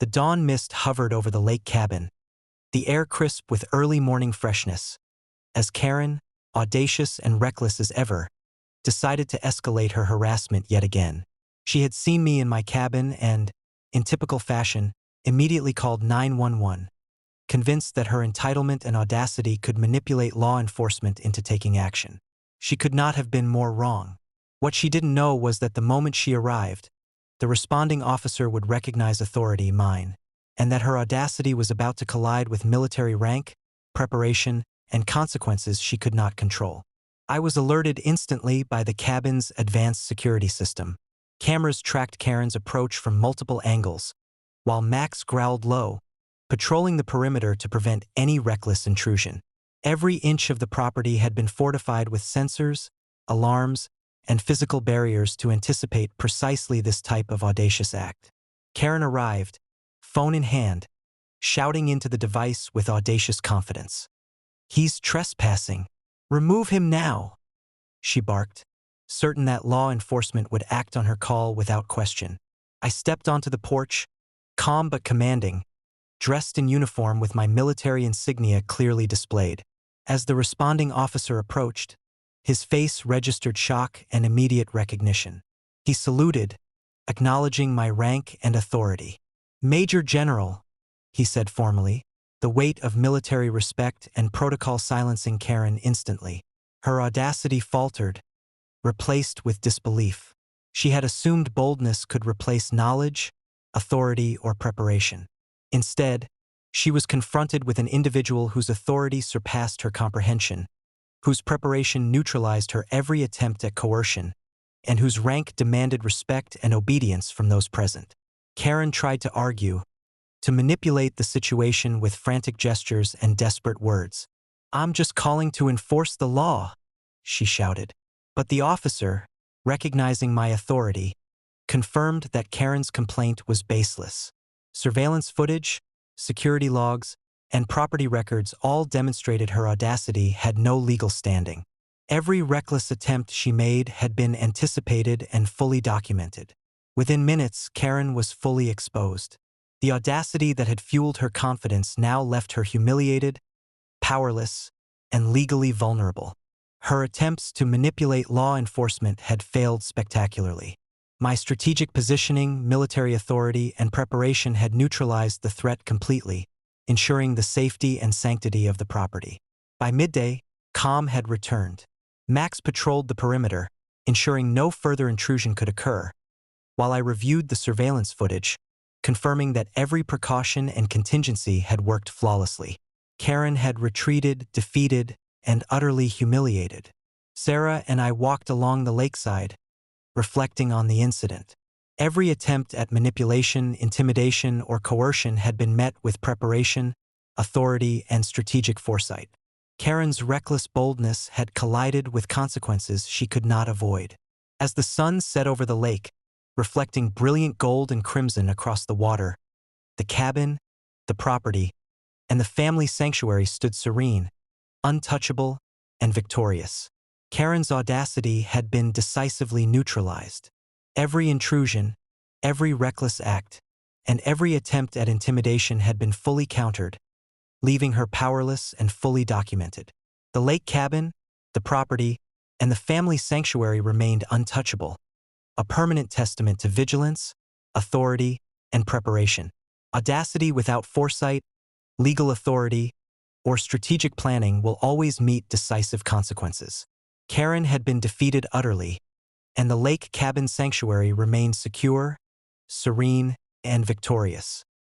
The dawn mist hovered over the lake cabin, the air crisp with early morning freshness, as Karen, audacious and reckless as ever, decided to escalate her harassment yet again. She had seen me in my cabin and, in typical fashion, immediately called 911, convinced that her entitlement and audacity could manipulate law enforcement into taking action. She could not have been more wrong. What she didn't know was that the moment she arrived, the responding officer would recognize authority, mine, and that her audacity was about to collide with military rank, preparation, and consequences she could not control. I was alerted instantly by the cabin's advanced security system. Cameras tracked Karen's approach from multiple angles, while Max growled low, patrolling the perimeter to prevent any reckless intrusion. Every inch of the property had been fortified with sensors, alarms, and physical barriers to anticipate precisely this type of audacious act. Karen arrived, phone in hand, shouting into the device with audacious confidence. "He's trespassing. Remove him now," she barked, certain that law enforcement would act on her call without question. I stepped onto the porch, calm but commanding, dressed in uniform with my military insignia clearly displayed. As the responding officer approached, his face registered shock and immediate recognition. He saluted, acknowledging my rank and authority. "Major General," he said formally, the weight of military respect and protocol silencing Karen instantly. Her audacity faltered, replaced with disbelief. She had assumed boldness could replace knowledge, authority, or preparation. Instead, she was confronted with an individual whose authority surpassed her comprehension, whose preparation neutralized her every attempt at coercion, and whose rank demanded respect and obedience from those present. Karen tried to argue, to manipulate the situation with frantic gestures and desperate words. "I'm just calling to enforce the law," she shouted. But the officer, recognizing my authority, confirmed that Karen's complaint was baseless. Surveillance footage, security logs, and property records all demonstrated her audacity had no legal standing. Every reckless attempt she made had been anticipated and fully documented. Within minutes, Karen was fully exposed. The audacity that had fueled her confidence now left her humiliated, powerless, and legally vulnerable. Her attempts to manipulate law enforcement had failed spectacularly. My strategic positioning, military authority, and preparation had neutralized the threat completely, ensuring the safety and sanctity of the property. By midday, calm had returned. Max patrolled the perimeter, ensuring no further intrusion could occur, while I reviewed the surveillance footage, confirming that every precaution and contingency had worked flawlessly. Karen had retreated, defeated, and utterly humiliated. Sarah and I walked along the lakeside, reflecting on the incident. Every attempt at manipulation, intimidation, or coercion had been met with preparation, authority, and strategic foresight. Karen's reckless boldness had collided with consequences she could not avoid. As the sun set over the lake, reflecting brilliant gold and crimson across the water, the cabin, the property, and the family sanctuary stood serene, untouchable, and victorious. Karen's audacity had been decisively neutralized. Every intrusion, every reckless act, and every attempt at intimidation had been fully countered, leaving her powerless and fully documented. The lake cabin, the property, and the family sanctuary remained untouchable, a permanent testament to vigilance, authority, and preparation. Audacity without foresight, legal authority, or strategic planning will always meet decisive consequences. Karen had been defeated utterly, and the lake cabin sanctuary remained secure, serene, and victorious.